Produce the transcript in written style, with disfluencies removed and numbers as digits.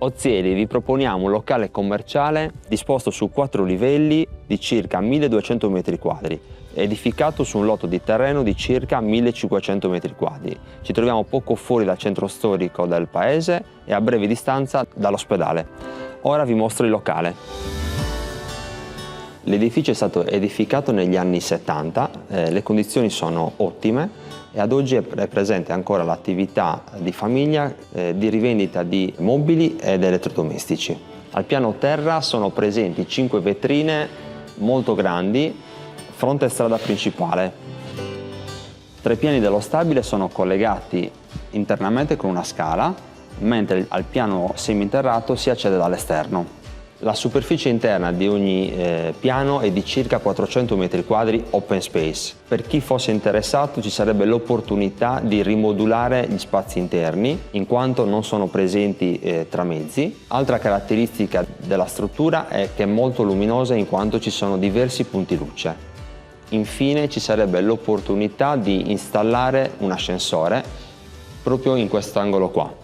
Ozieri vi proponiamo un locale commerciale disposto su 4 livelli di circa 1200 metri quadri, edificato su un lotto di terreno di circa 1500 metri quadri. Ci troviamo poco fuori dal centro storico del paese e a breve distanza dall'ospedale. Ora vi mostro il locale. L'edificio è stato edificato negli anni 70, le condizioni sono ottime e ad oggi è presente ancora l'attività di famiglia di rivendita di mobili ed elettrodomestici. Al piano terra sono presenti 5 vetrine molto grandi, fronte strada principale. 3 piani dello stabile sono collegati internamente con una scala, mentre al piano seminterrato si accede dall'esterno. La superficie interna di ogni piano è di circa 400 metri quadri open space. Per chi fosse interessato ci sarebbe l'opportunità di rimodulare gli spazi interni, in quanto non sono presenti tramezzi. Altra caratteristica della struttura è che è molto luminosa, in quanto ci sono diversi punti luce. Infine ci sarebbe l'opportunità di installare un ascensore proprio in quest'angolo qua.